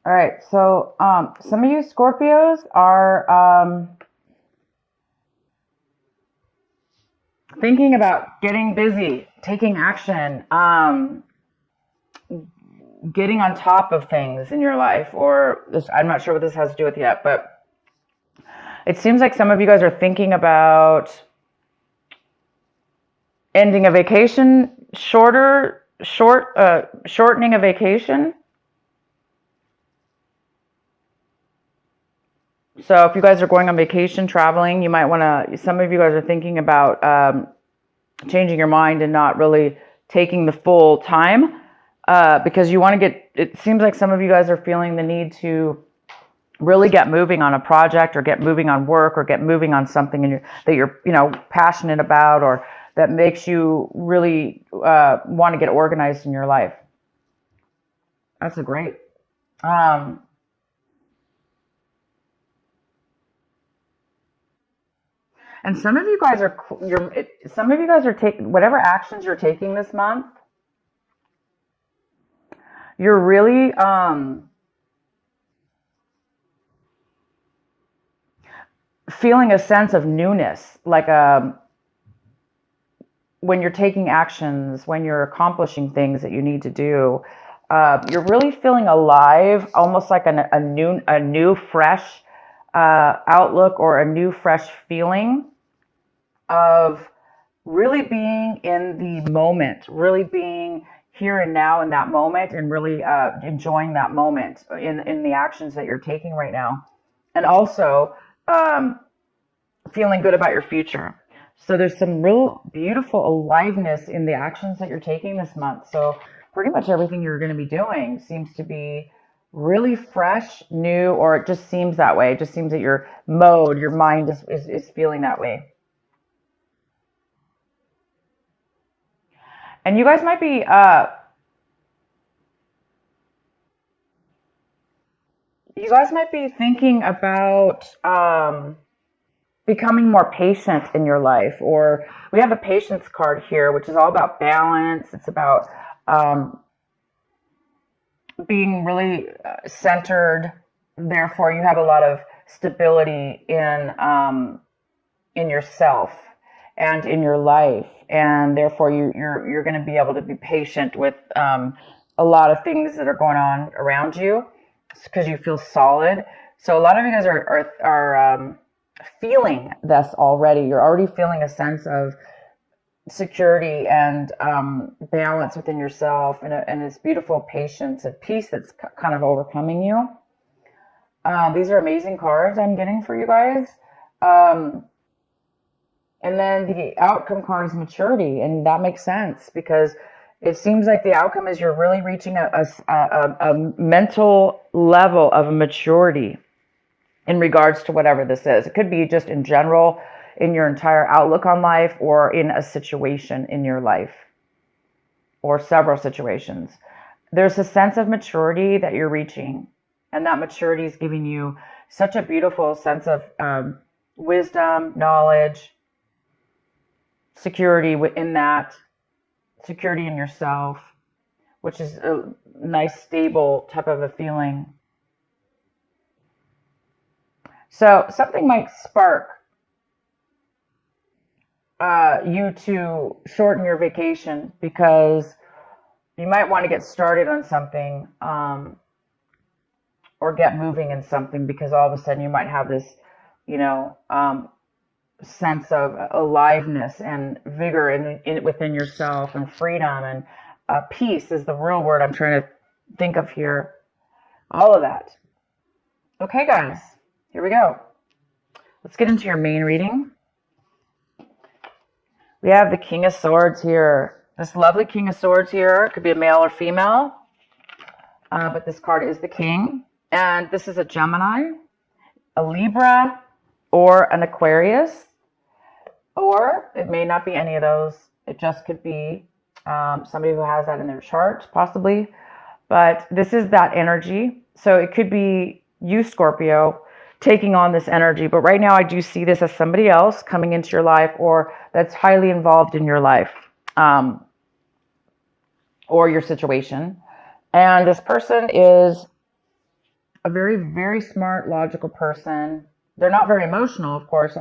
All right. So some of you Scorpios are thinking about getting busy, taking action, getting on top of things in your life, or this, I'm not sure what this has to do with yet, but it seems like some of you guys are thinking about ending a vacation, shortening a vacation. So if you guys are going on vacation, traveling, you might want to, some of you guys are thinking about changing your mind and not really taking the full time because you want to get, it seems like some of you guys are feeling the need to really get moving on a project or get moving on work or get moving on something that you're, passionate about or that makes you really want to get organized in your life. That's a great. And some of you guys are taking whatever actions you're taking this month. You're really feeling a sense of newness, like when you're taking actions, when you're accomplishing things that you need to do. You're really feeling alive, almost like a new fresh outlook or a new fresh feeling of really being in the moment, really being here and now in that moment, and really enjoying that moment in the actions that you're taking right now, and also feeling good about your future. So there's some real beautiful aliveness in the actions that you're taking this month. So pretty much everything you're going to be doing seems to be really fresh, new, or it just seems that way. It just seems that your mind is feeling that way. And you guys might be thinking about becoming more patient in your life. Or we have the patience card here, which is all about balance. It's about being really centered. Therefore, you have a lot of stability in yourself and in your life, and therefore you're going to be able to be patient with a lot of things that are going on around you because you feel solid. So a lot of you guys are feeling this already. You're already feeling a sense of security and balance within yourself, and this beautiful patience and peace that's kind of overcoming you. These are amazing cards I'm getting for you guys. And then the outcome card is maturity, and that makes sense because it seems like the outcome is you're really reaching a mental level of maturity in regards to whatever this is. It could be just in general, in your entire outlook on life, or in a situation in your life, or several situations. There's a sense of maturity that you're reaching, and that maturity is giving you such a beautiful sense of wisdom, knowledge, security within that, security in yourself, which is a nice, stable type of a feeling. So something might spark you to shorten your vacation because you might want to get started on something or get moving in something, because all of a sudden you might have this, sense of aliveness and vigor within yourself, and freedom, and peace is the real word I'm trying to think of here. All of that. Okay, guys, here we go. Let's get into your main reading. We have the King of Swords here. This lovely King of Swords here. It could be a male or female, but this card is the King. And this is a Gemini, a Libra, or an Aquarius. Or it may not be any of those. It just could be somebody who has that in their chart, possibly. But this is that energy. So it could be you, Scorpio, taking on this energy. But right now I do see this as somebody else coming into your life, or that's highly involved in your life or your situation. And this person is a very, very smart, logical person. They're not very emotional, of course,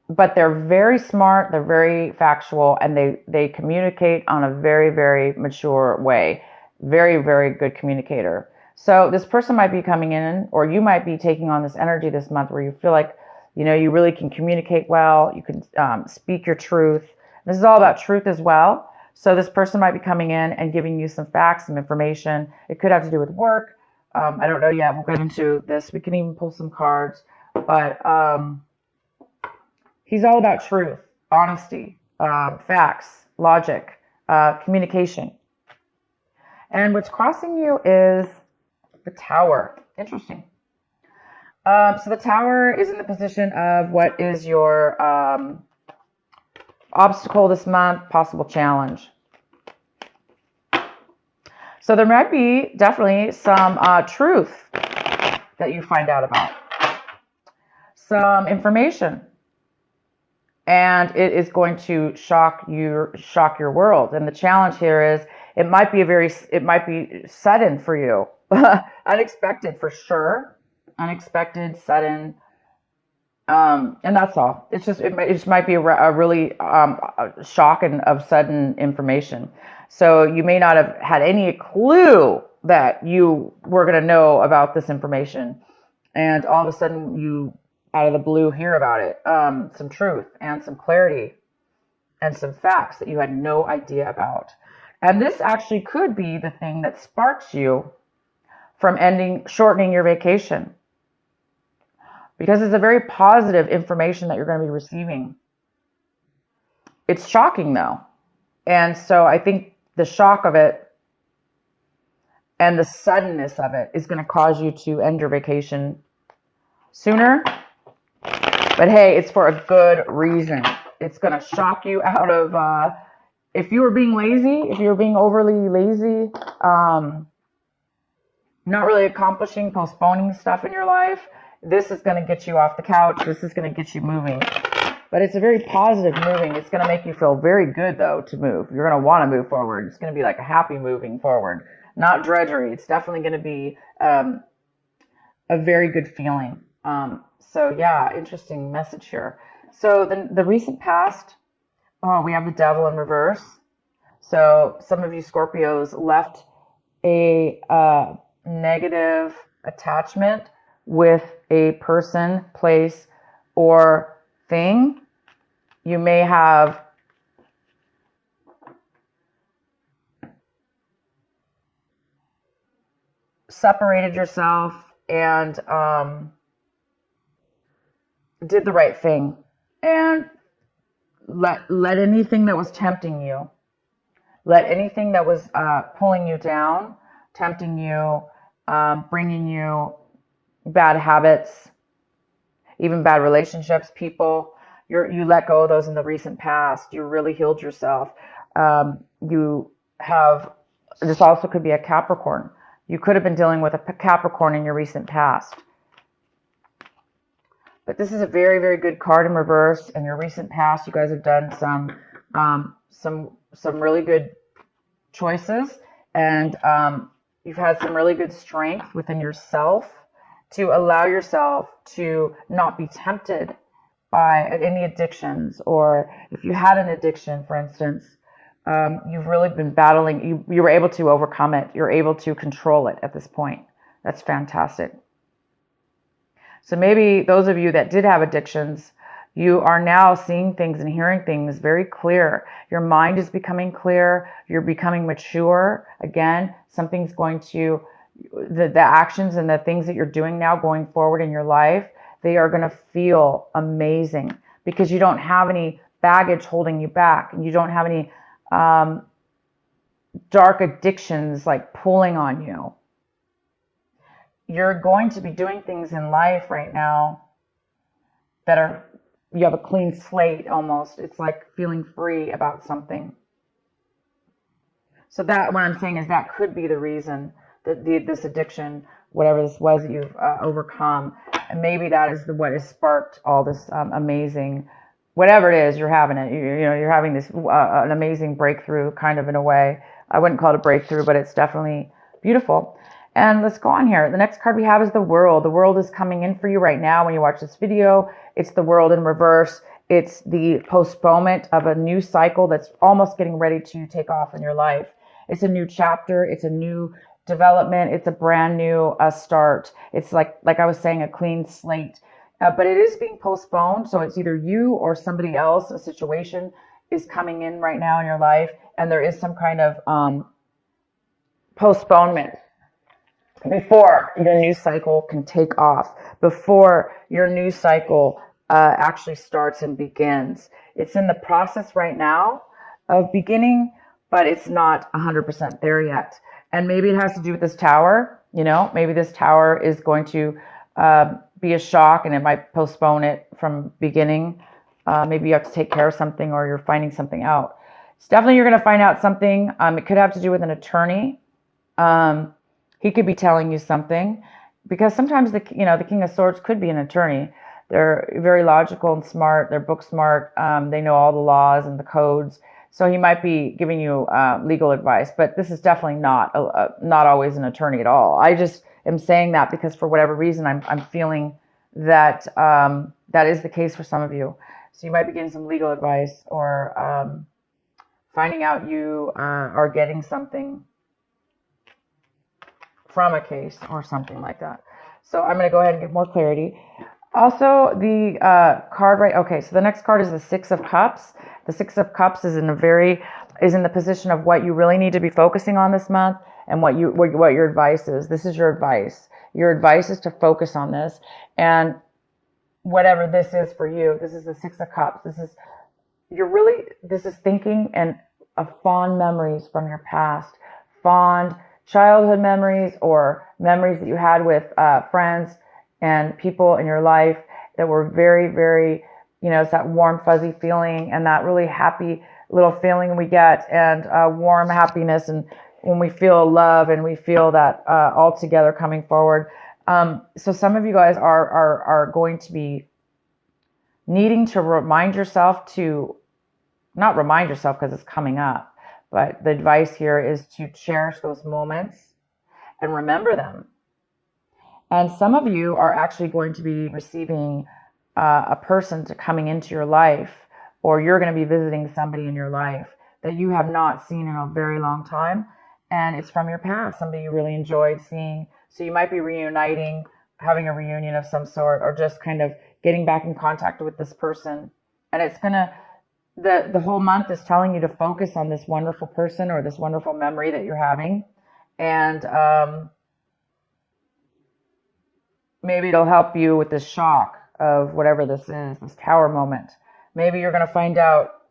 but they're very smart. They're very factual, and they communicate on a very, very mature way. Very, very good communicator. So this person might be coming in, or you might be taking on this energy this month where you feel like, you really can communicate well. You can speak your truth. This is all about truth as well. So this person might be coming in and giving you some facts, some information. It could have to do with work. I don't know yet. We'll get into this. We can even pull some cards. But he's all about truth, honesty, facts, logic, communication. And what's crossing you is the Tower. Interesting. So the Tower is in the position of what is your obstacle this month, possible challenge. So there might be definitely some truth that you find out about, some information, and it is going to shock your world. And the challenge here is it might be sudden for you, unexpected for sure, unexpected, sudden. And that's all. It just might be a really shock and of sudden information. So you may not have had any clue that you were going to know about this information, and all of a sudden you, out of the blue, hear about it. Some truth and some clarity and some facts that you had no idea about. And this actually could be the thing that sparks you from shortening your vacation. Because it's a very positive information that you're going to be receiving. It's shocking though. And so I think the shock of it and the suddenness of it is going to cause you to end your vacation sooner. But hey, it's for a good reason. It's going to shock you out of, if you were being lazy, if you were being overly lazy, not really accomplishing, postponing stuff in your life, this is going to get you off the couch. This is going to get you moving. But it's a very positive moving. It's going to make you feel very good, though, to move. You're going to want to move forward. It's going to be like a happy moving forward, not drudgery. It's definitely going to be a very good feeling. So, yeah, interesting message here. So the recent past, we have the Devil in reverse. So some of you Scorpios left a negative attachment with a person, place, or thing. You may have separated yourself and did the right thing and let anything that was tempting you, let anything that was pulling you down, tempting you, bringing you bad habits, even bad relationships, people, you let go of those in the recent past. You really healed yourself. You have, this also could be a Capricorn. You could have been dealing with a Capricorn in your recent past. But this is a very, very good card in reverse. In your recent past, you guys have done some really good choices, and you've had some really good strength within yourself to allow yourself to not be tempted by any addictions. Or if you had an addiction, for instance, you've really been battling, you were able to overcome it. You're able to control it at this point. That's fantastic. So maybe those of you that did have addictions, you are now seeing things and hearing things very clear. Your mind is becoming clear. You're becoming mature. Again, something's going to, the actions and the things that you're doing now going forward in your life, they are going to feel amazing because you don't have any baggage holding you back, and you don't have any dark addictions like pulling on you. You're going to be doing things in life right now that are, you have a clean slate almost. It's like feeling free about something. So that, what I'm saying is that could be the reason that this addiction, whatever this was that you've overcome, and maybe that is what has sparked all this amazing, whatever it is, you're having it. You're having this an amazing breakthrough, kind of, in a way. I wouldn't call it a breakthrough, but it's definitely beautiful. And let's go on here. The next card we have is the World. The World is coming in for you right now when you watch this video. It's the World in reverse. It's the postponement of a new cycle that's almost getting ready to take off in your life. It's a new chapter. It's a new development. It's a brand new start. It's like I was saying, a clean slate. But it is being postponed. So it's either you or somebody else, a situation is coming in right now in your life. And there is some kind of postponement before your new cycle can take off, before your new cycle actually starts and begins. It's in the process right now of beginning, but it's not 100% there yet. And maybe it has to do with this tower. Maybe this tower is going to be a shock and it might postpone it from beginning. Maybe you have to take care of something or you're finding something out. It's definitely you're going to find out something. It could have to do with an attorney. He could be telling you something, because sometimes the King of Swords could be an attorney. They're very logical and smart. They're book smart. They know all the laws and the codes. So he might be giving you legal advice, but this is definitely not always an attorney at all. I just am saying that because for whatever reason, I'm feeling that that is the case for some of you. So you might be getting some legal advice or finding out you are getting something from a case or something like that. So I'm going to go ahead and get more clarity. Also, the card okay, so the next card is the Six of Cups. The Six of Cups is in the position of what you really need to be focusing on this month and what your advice is. This is your advice. Your advice is to focus on this, and whatever this is for you. This is the Six of Cups. This is thinking and fond memories from your past, fond childhood memories or memories that you had with friends and people in your life that were very, very, it's that warm, fuzzy feeling and that really happy little feeling we get, and warm happiness, and when we feel love and we feel that all together coming forward. So some of you guys are going to be needing to not remind yourself because it's coming up, but the advice here is to cherish those moments and remember them. And some of you are actually going to be receiving a person coming into your life, or you're going to be visiting somebody in your life that you have not seen in a very long time. And it's from your past, somebody you really enjoyed seeing. So you might be reuniting, having a reunion of some sort, or just kind of getting back in contact with this person. And it's going to, the whole month is telling you to focus on this wonderful person or this wonderful memory that you're having. And maybe it'll help you with this shock of whatever this is, this tower moment. Maybe you're going to find out,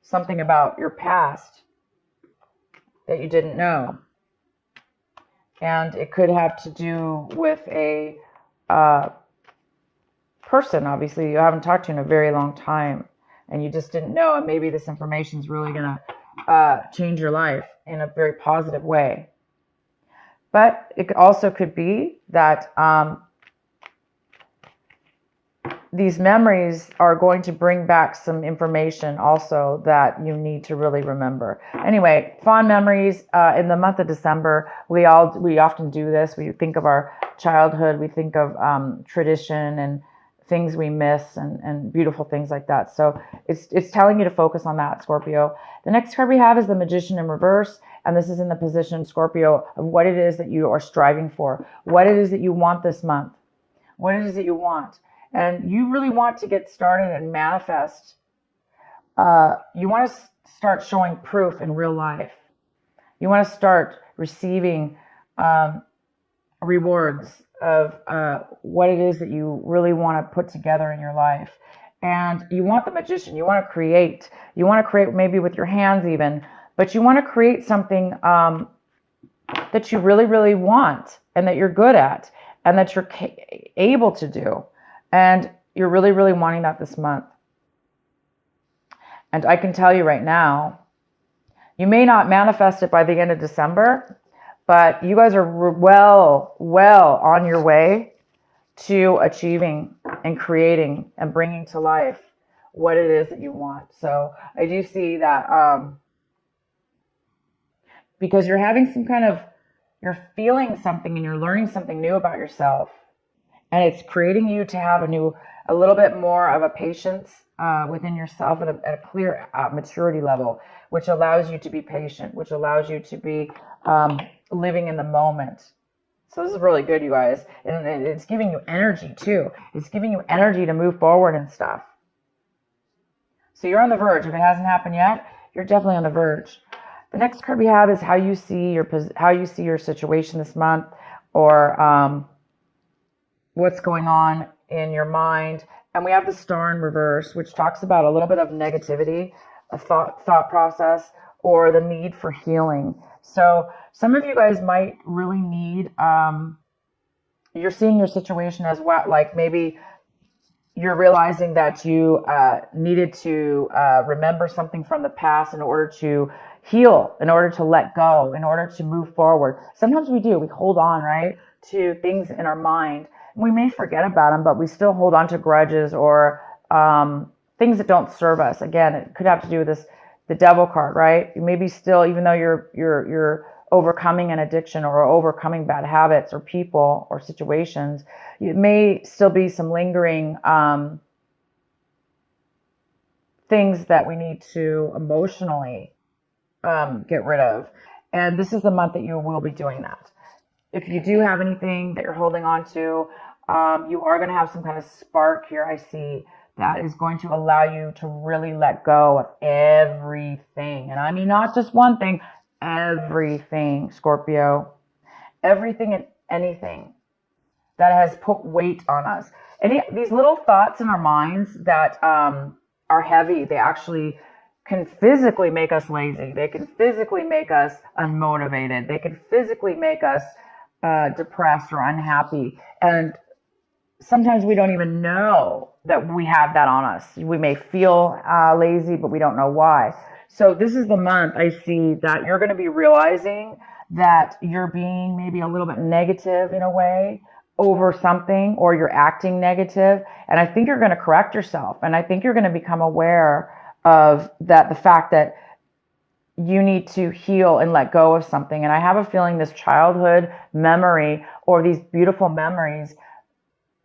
something about your past that you didn't know. And it could have to do with a person, obviously, you haven't talked to in a very long time, and you just didn't know, and maybe this information is really going to change your life in a very positive way. But it also could be that these memories are going to bring back some information also that you need to really remember. Anyway, fond memories in the month of December. We often do this. We think of our childhood. We think of tradition and things we miss and beautiful things like that. So it's telling you to focus on that, Scorpio. The next card we have is the Magician in reverse. And this is in the position, Scorpio, of what it is that you are striving for. What it is that you want this month. What it is that you want. And you really want to get started and manifest. You want to start showing proof in real life. You want to start receiving rewards of what it is that you really want to put together in your life. And you want the Magician. You want to create. You want to create maybe with your hands even. But you want to create something that you really, really want and that you're good at and that you're able to do. And you're really, really wanting that this month. And I can tell you right now, you may not manifest it by the end of December, but you guys are well on your way to achieving and creating and bringing to life what it is that you want. So I do see that because you're having some kind of You're feeling something and you're learning something new about yourself. And it's creating you to have a little bit more of a patience within yourself at a clear maturity level, which allows you to be patient, which allows you to be living in the moment. So this is really good, you guys. And it's giving you energy too. It's giving you energy to move forward and stuff. So you're on the verge. If it hasn't happened yet, you're definitely on the verge. The next card we have is how you see your situation this month, or what's going on in your mind. And we have the Star in reverse, which talks about a little bit of negativity, a thought process, or the need for healing. So some of you guys might really need, you're seeing your situation as well, like maybe you're realizing that you needed to remember something from the past in order to heal, in order to let go, in order to move forward. Sometimes we do. We hold on, right, to things in our mind. We may forget about them, but we still hold on to grudges or things that don't serve us. Again, it could have to do with the Devil card, right? Maybe still, even though you're overcoming an addiction or overcoming bad habits or people or situations, it may still be some lingering things that we need to emotionally get rid of. And this is the month that you will be doing that. If you do have anything that you're holding on to, you are going to have some kind of spark here, I see, that is going to allow you to really let go of everything. And I mean, not just one thing, everything, Scorpio. Everything and anything that has put weight on us. These little thoughts in our minds that are heavy, they actually can physically make us lazy. They can physically make us unmotivated. They can physically make us depressed or unhappy. And sometimes we don't even know that we have that on us. We may feel lazy, but we don't know why. So this is the month I see that you're going to be realizing that you're being maybe a little bit negative in a way over something, or you're acting negative. And I think you're going to correct yourself. And I think you're going to become aware of that, the fact that you need to heal and let go of something. And I have a feeling this childhood memory or these beautiful memories,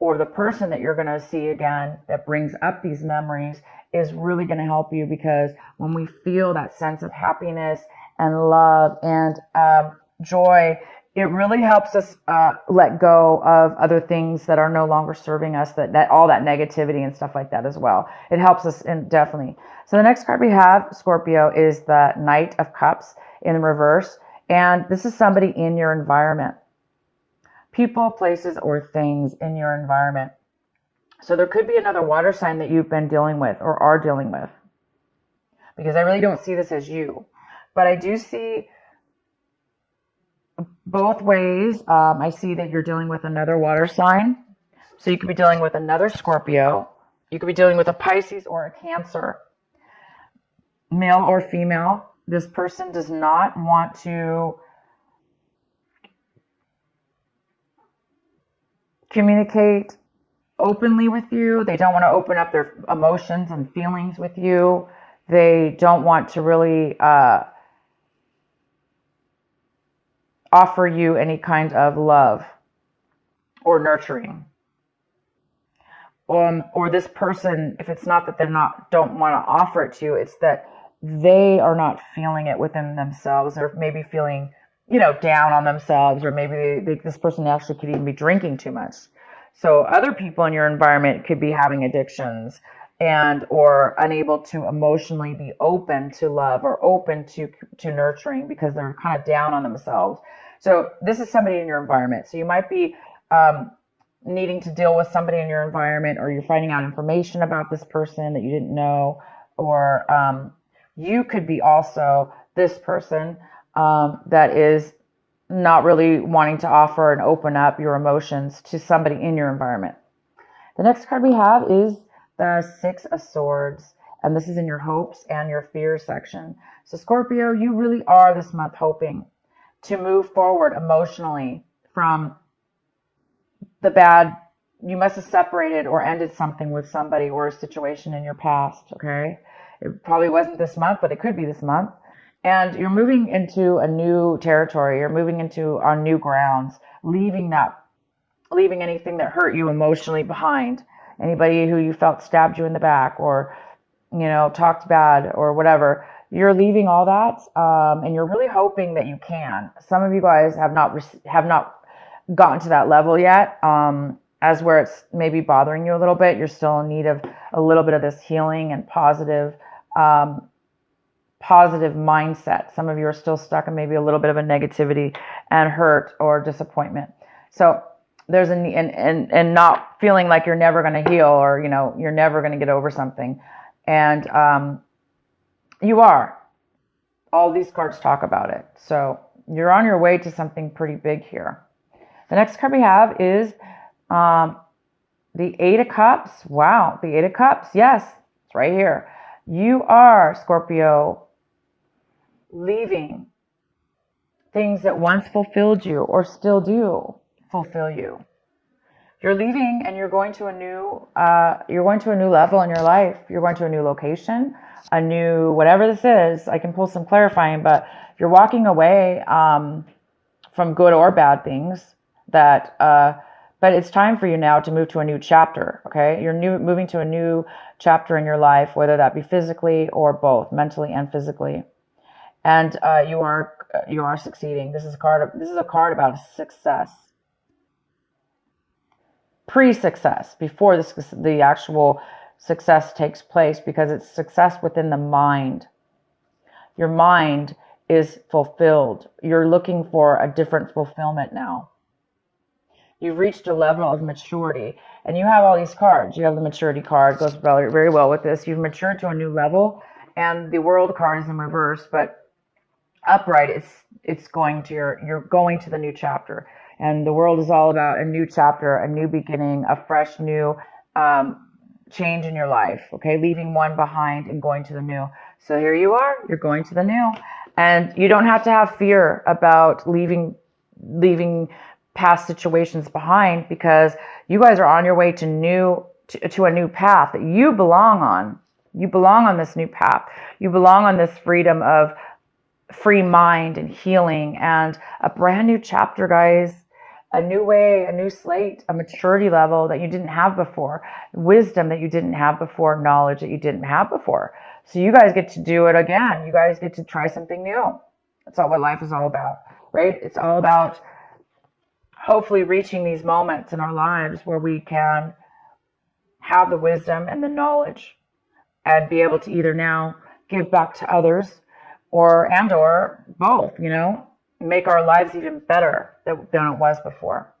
or the person that you're going to see again that brings up these memories, is really going to help you, because when we feel that sense of happiness and love and joy, it really helps us let go of other things that are no longer serving us, that all that negativity and stuff like that as well. It helps us, and definitely. So the next card we have, Scorpio, is the Knight of Cups in reverse. And this is somebody in your environment. People, places, or things in your environment. So there could be another water sign that you've been dealing with or are dealing with, because I really don't see this as you. But I do see both ways. I see that you're dealing with another water sign. So you could be dealing with another Scorpio. You could be dealing with a Pisces or a Cancer, male or female. This person does not want to communicate openly with you. They don't want to open up their emotions and feelings with you. They don't want to really offer you any kind of love or nurturing. Or this person, if it's not that they don't want to offer it to you, it's that they are not feeling it within themselves, or maybe feeling, down on themselves, or maybe this person actually could even be drinking too much. So other people in your environment could be having addictions or unable to emotionally be open to love or open to nurturing, because they're kind of down on themselves. So this is somebody in your environment. So you might be needing to deal with somebody in your environment, or you're finding out information about this person that you didn't know, or you could be also this person that is not really wanting to offer and open up your emotions to somebody in your environment. The next card we have is the Six of Swords, and this is in your hopes and your fears section. So Scorpio, you really are this month hoping to move forward emotionally from the bad. You must have separated or ended something with somebody or a situation in your past, okay? It probably wasn't this month, but it could be this month. And you're moving into a new territory. You're moving into on new grounds, leaving anything that hurt you emotionally behind. Anybody who you felt stabbed you in the back or, talked bad or whatever. You're leaving all that, and you're really hoping that you can. Some of you guys have not gotten to that level yet, as where it's maybe bothering you a little bit. You're still in need of a little bit of this healing and positive mindset. Some of you are still stuck in maybe a little bit of a negativity and hurt or disappointment. So there's and not feeling like you're never going to heal, or you're never going to get over something, and you are. All these cards talk about it. So you're on your way to something pretty big here. The next card we have is the Eight of Cups. Wow, the Eight of Cups. Yes, it's right here. You are, Scorpio, leaving things that once fulfilled you or still do fulfill you. You're leaving and you're going to a new level in your life. You're going to a new location, a new whatever this is. I can pull some clarifying, but you're walking away from good or bad things that but it's time for you now to move to a new chapter. Okay, you're moving to a new chapter in your life, whether that be physically or both, mentally and physically. And you are succeeding. This is a card about success. Pre-success, before the actual success takes place, because it's success within the mind. Your mind is fulfilled. You're looking for a different fulfillment now. You've reached a level of maturity, and you have all these cards. You have the maturity card, goes very, very well with this. You've matured to a new level, and the World card is in reverse, but upright, it's going to you're going to the new chapter. And the World is all about a new chapter, a new beginning, a fresh new change in your life, okay? Leaving one behind and going to the new. So here you are, you're going to the new. And you don't have to have fear about leaving past situations behind, because you guys are on your way to a new path that you belong on. You belong on this new path. You belong on this freedom of free mind and healing and a brand new chapter, guys. A new way, a new slate, a maturity level that you didn't have before, wisdom that you didn't have before, knowledge that you didn't have before. So you guys get to do it again. You guys get to try something new. That's all what life is all about, right? It's all about hopefully reaching these moments in our lives where we can have the wisdom and the knowledge and be able to either now give back to others or both, make our lives even better than it was before.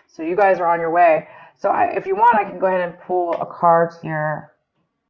So you guys are on your way. So if you want, I can go ahead and pull a card here